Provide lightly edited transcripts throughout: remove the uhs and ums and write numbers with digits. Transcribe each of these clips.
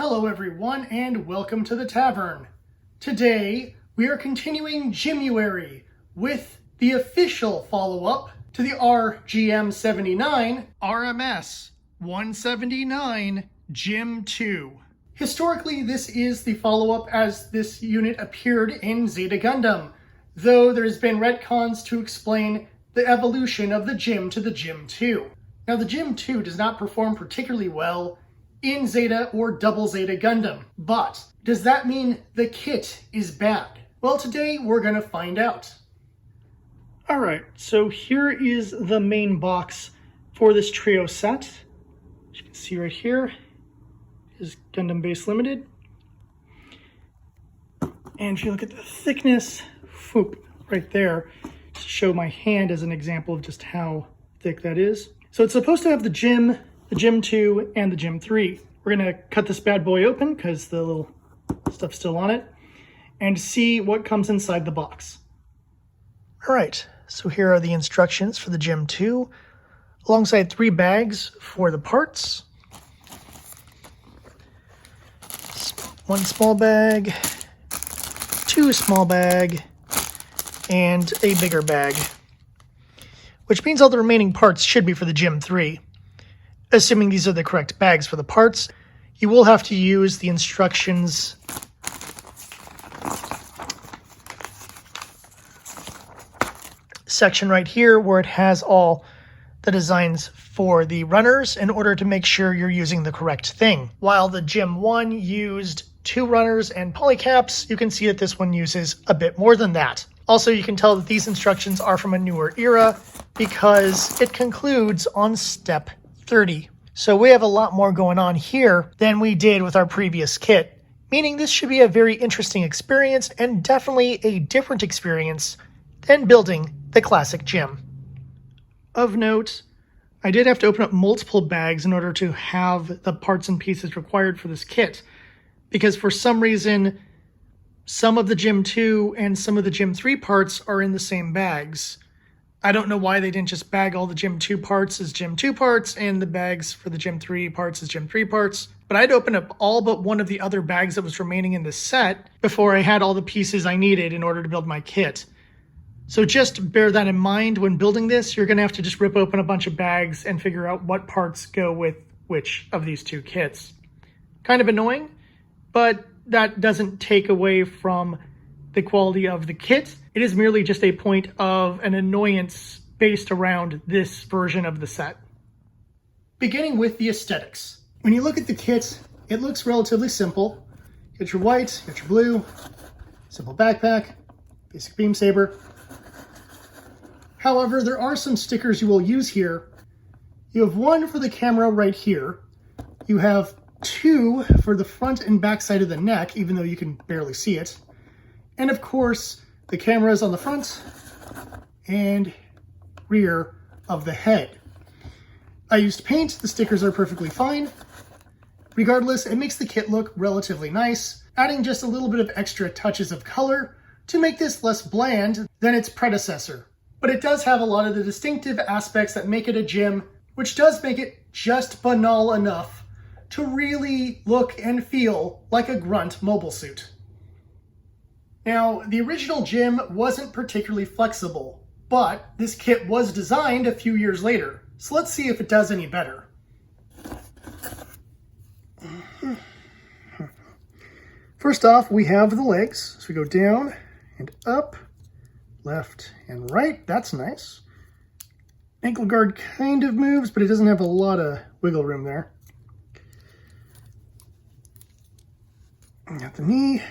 Hello everyone and welcome to the tavern. Today we are continuing Gymuary with the official follow-up to the RGM-79 RMS-179 Gym 2. Historically, this is the follow-up as this unit appeared in Zeta Gundam, though there's been retcons to explain the evolution of the Gym to the Gym 2. Now the Gym 2 does not perform particularly well in Zeta or Double Zeta Gundam, but does that mean the kit is bad? Well, today we're gonna find out. Alright, so here is the main box for this trio set. As you can see right here is Gundam Base Limited. And if you look at the thickness, whoop, right there, to show my hand as an example of just how thick that is. So it's supposed to have the Gym 2, and the Gym 3. We're gonna cut this bad boy open because the little stuff's still on it and see what comes inside the box. All right, so here are the instructions for the Gym 2, alongside 3 bags for the parts. 1 small bag, 2 small bag, and a bigger bag, which means all the remaining parts should be for the Gym 3. Assuming these are the correct bags for the parts, you will have to use the instructions section right here where it has all the designs for the runners in order to make sure you're using the correct thing. While the Gym 1 used 2 runners and polycaps, you can see that this one uses a bit more than that. Also, you can tell that these instructions are from a newer era because it concludes on step 30. So we have a lot more going on here than we did with our previous kit, meaning this should be a very interesting experience and definitely a different experience than building the classic Gym. Of note, I did have to open up multiple bags in order to have the parts and pieces required for this kit, because for some reason, some of the Gym 2 and some of the Gym 3 parts are in the same bags. I don't know why they didn't just bag all the Gym 2 parts as Gym 2 parts and the bags for the Gym 3 parts as Gym 3 parts. But I'd opened up all but one of the other bags that was remaining in this set before I had all the pieces I needed in order to build my kit. So just bear that in mind when building this. You're going to have to just rip open a bunch of bags and figure out what parts go with which of these 2 kits. Kind of annoying, but that doesn't take away from the quality of the kit. It is merely just a point of an annoyance based around this version of the set. Beginning with the aesthetics. When you look at the kit, it looks relatively simple. You got your white, you got your blue, simple backpack, basic beam saber. However, there are some stickers you will use here. You have 1 for the camera right here. You have 2 for the front and back side of the neck, even though you can barely see it. And of course, the camera is on the front and rear of the head. I used paint. The stickers are perfectly fine. Regardless, it makes the kit look relatively nice, adding just a little bit of extra touches of color to make this less bland than its predecessor. But it does have a lot of the distinctive aspects that make it a Gym, which does make it just banal enough to really look and feel like a grunt mobile suit. Now, the original Gym wasn't particularly flexible, but this kit was designed a few years later, so let's see if it does any better. First off, we have the legs, so we go down and up, left and right. That's nice. Ankle guard kind of moves, but it doesn't have a lot of wiggle room there. Got the knee.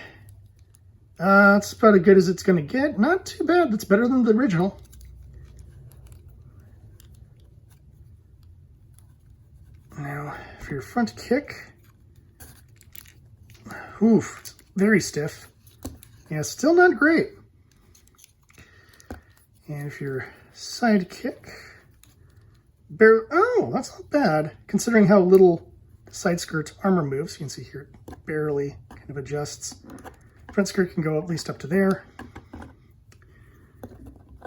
It's about as good as it's going to get. Not too bad. That's better than the original. Now, for your front kick. Oof, it's very stiff. Yeah, still not great. And for your side kick. Oh, that's not bad, considering how little the side skirt armor moves. You can see here it barely kind of adjusts. Front skirt can go at least up to there.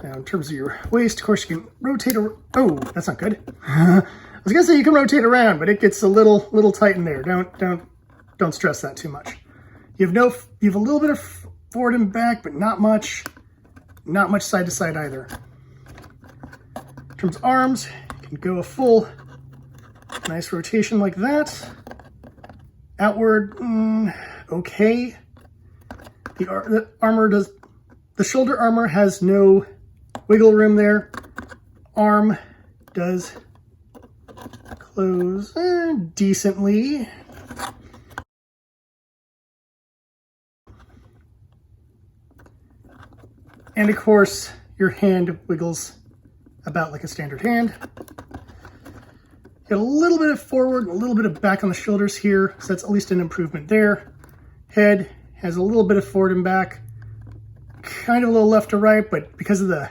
Now, in terms of your waist, of course, you can rotate. Oh, that's not good. I was gonna say you can rotate around, but it gets a little tight in there. Don't don't stress that too much. You have a little bit of forward and back, but not much side to side either. In terms of arms, you can go a full nice rotation like that. Outward, okay. The shoulder armor has no wiggle room there. Arm does close decently. And of course, your hand wiggles about like a standard hand. Get a little bit of forward, a little bit of back on the shoulders here, so that's at least an improvement there. Head has a little bit of forward and back, kind of a little left to right, but because of the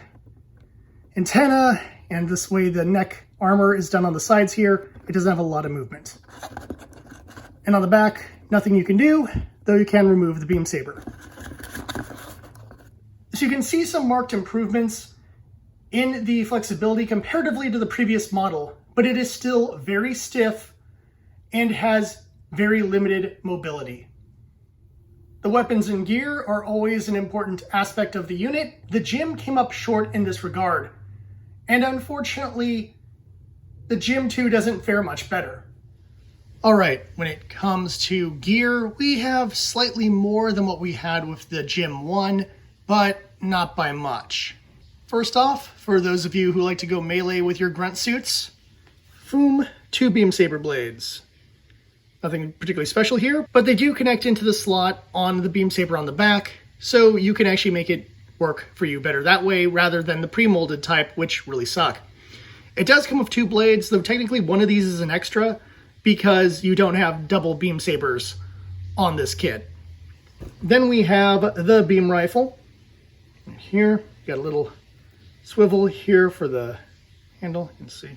antenna and this way the neck armor is done on the sides here, it doesn't have a lot of movement. And on the back, nothing you can do, though you can remove the beam saber. So you can see some marked improvements in the flexibility comparatively to the previous model, but it is still very stiff and has very limited mobility. The weapons and gear are always an important aspect of the unit. The GIM came up short in this regard, and unfortunately, the GIM 2 doesn't fare much better. All right, when it comes to gear, we have slightly more than what we had with the GIM 1, but not by much. First off, for those of you who like to go melee with your grunt suits, boom, 2 beam saber blades. Nothing particularly special here, but they do connect into the slot on the beam saber on the back, so you can actually make it work for you better that way rather than the pre-molded type, which really suck. It does come with 2 blades, though technically one of these is an extra because you don't have double beam sabers on this kit. Then we have the beam rifle. Here, got a little swivel here for the handle, you can see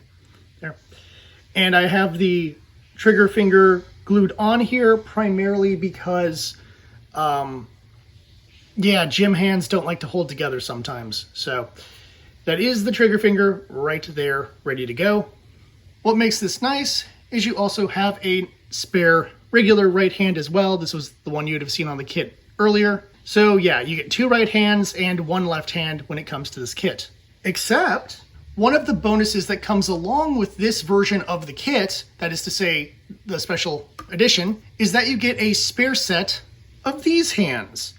there. And I have the trigger finger glued on here primarily because, GIM hands don't like to hold together sometimes. So that is the trigger finger right there, ready to go. What makes this nice is you also have a spare regular right hand as well. This was the one you'd have seen on the kit earlier. So yeah, you get 2 right hands and 1 left hand when it comes to this kit. Except one of the bonuses that comes along with this version of the kit, that is to say the special edition, is that you get a spare set of these hands.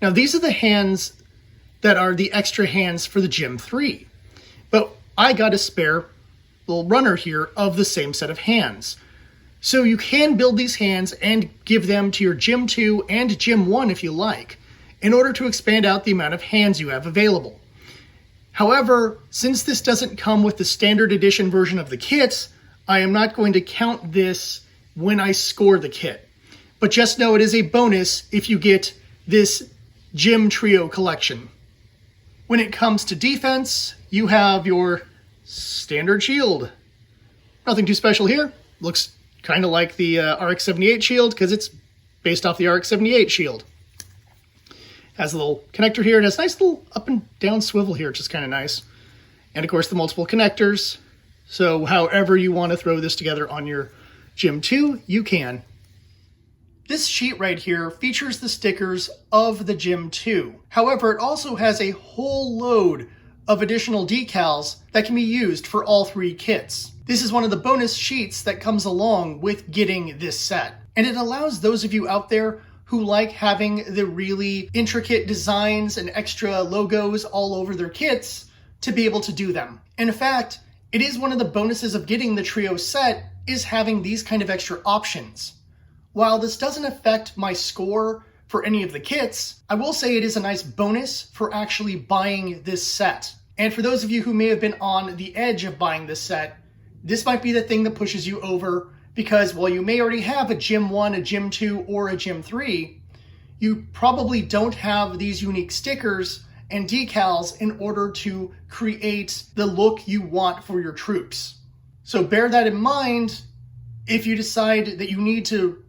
Now these are the hands that are the extra hands for the GIM 3, but I got a spare little runner here of the same set of hands. So you can build these hands and give them to your GIM 2 and GIM 1 if you like, in order to expand out the amount of hands you have available. However, since this doesn't come with the standard edition version of the kit, I am not going to count this when I score the kit. But just know it is a bonus if you get this GIM Trio collection. When it comes to defense, you have your standard shield. Nothing too special here. Looks kind of like the RX-78 shield because it's based off the RX-78 shield. Has a little connector here. It has a nice little up and down swivel here, which is kind of nice. And of course the multiple connectors. So however you want to throw this together on your GIM 2, you can. This sheet right here features the stickers of the GIM 2. However, it also has a whole load of additional decals that can be used for all 3 kits. This is one of the bonus sheets that comes along with getting this set. And it allows those of you out there who like having the really intricate designs and extra logos all over their kits to be able to do them. And in fact, it is one of the bonuses of getting the Trio set is having these kind of extra options. While this doesn't affect my score for any of the kits, I will say it is a nice bonus for actually buying this set. And for those of you who may have been on the edge of buying this set, this might be the thing that pushes you over because while you may already have a GIM 1, a GIM 2, or a GIM 3, you probably don't have these unique stickers and decals in order to create the look you want for your troops. So bear that in mind. If you decide that you need to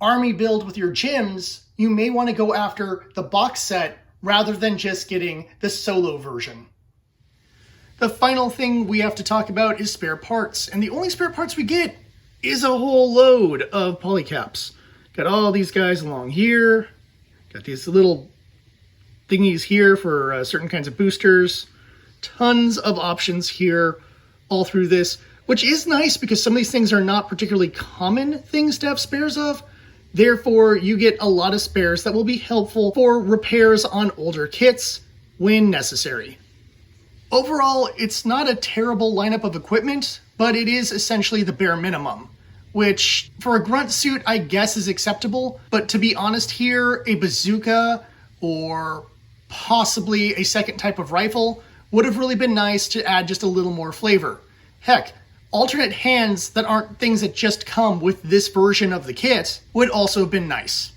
army build with your GIMs, you may want to go after the box set rather than just getting the solo version. The final thing we have to talk about is spare parts, and the only spare parts we get is a whole load of polycaps. Got all these guys along here. Got these little thingies here for certain kinds of boosters. Tons of options here all through this, which is nice because some of these things are not particularly common things to have spares of. Therefore, you get a lot of spares that will be helpful for repairs on older kits when necessary. Overall, it's not a terrible lineup of equipment, but it is essentially the bare minimum, which for a grunt suit I guess is acceptable, but to be honest here, a bazooka or possibly a second type of rifle would have really been nice to add just a little more flavor. Heck, alternate hands that aren't things that just come with this version of the kit would also have been nice.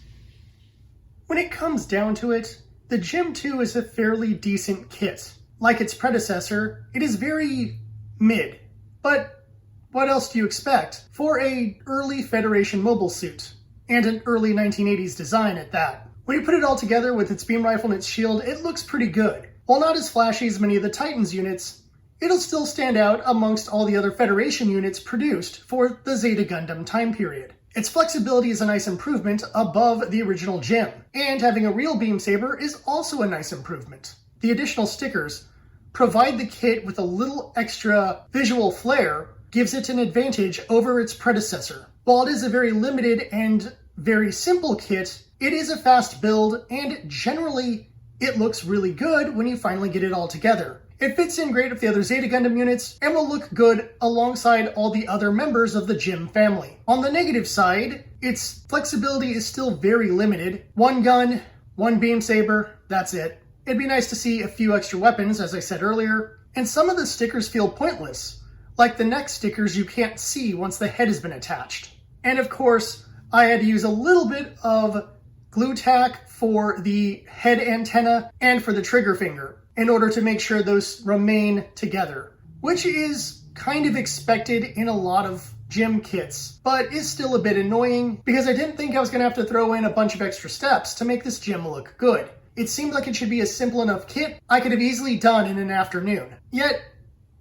When it comes down to it, the Gym 2 is a fairly decent kit. Like its predecessor, it is very mid. But what else do you expect for a early Federation mobile suit? And an early 1980s design at that. When you put it all together with its beam rifle and its shield, it looks pretty good. While not as flashy as many of the Titans units, it'll still stand out amongst all the other Federation units produced for the Zeta Gundam time period. Its flexibility is a nice improvement above the original Gym, and having a real beam saber is also a nice improvement. The additional stickers provide the kit with a little extra visual flair, gives it an advantage over its predecessor. While it is a very limited and very simple kit, it is a fast build, and generally it looks really good when you finally get it all together. It fits in great with the other Zeta Gundam units and will look good alongside all the other members of the Gym family. On the negative side, its flexibility is still very limited. One gun, one beam saber, that's it. It'd be nice to see a few extra weapons, as I said earlier, and some of the stickers feel pointless, like the neck stickers you can't see once the head has been attached. And of course, I had to use a little bit of glue tack for the head antenna and for the trigger finger in order to make sure those remain together, which is kind of expected in a lot of Gym kits, but is still a bit annoying because I didn't think I was going to have to throw in a bunch of extra steps to make this Gym look good. It seemed like it should be a simple enough kit I could have easily done in an afternoon. Yet,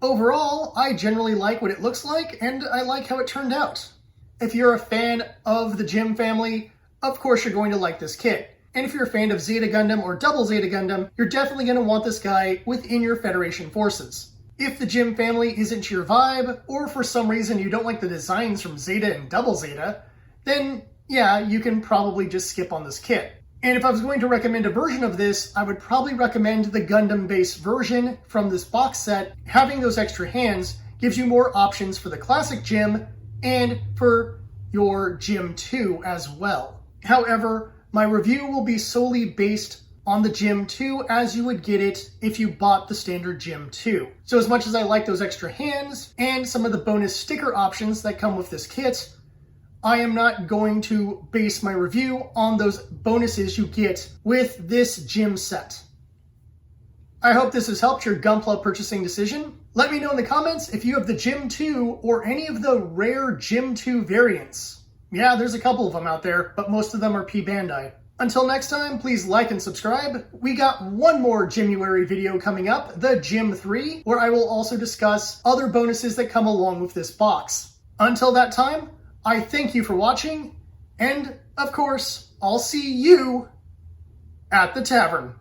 overall, I generally like what it looks like, and I like how it turned out. If you're a fan of the Gym family, of course you're going to like this kit. And if you're a fan of Zeta Gundam or Double Zeta Gundam, you're definitely going to want this guy within your Federation forces. If the Gym family isn't your vibe, or for some reason you don't like the designs from Zeta and Double Zeta, then yeah, you can probably just skip on this kit. And if I was going to recommend a version of this, I would probably recommend the Gundam-based version from this box set. Having those extra hands gives you more options for the classic Gym and for your Gym 2 as well. However, my review will be solely based on the Gym 2 as you would get it if you bought the standard Gym 2. So as much as I like those extra hands and some of the bonus sticker options that come with this kit, I am not going to base my review on those bonuses you get with this Gym set. I hope this has helped your GunPla purchasing decision. Let me know in the comments if you have the Gym 2 or any of the rare Gym 2 variants. Yeah, there's a couple of them out there, but most of them are P Bandai. Until next time, please like and subscribe. We got one more Gymuary video coming up, the Gym 3, where I will also discuss other bonuses that come along with this box. Until that time, I thank you for watching, and of course, I'll see you at the tavern.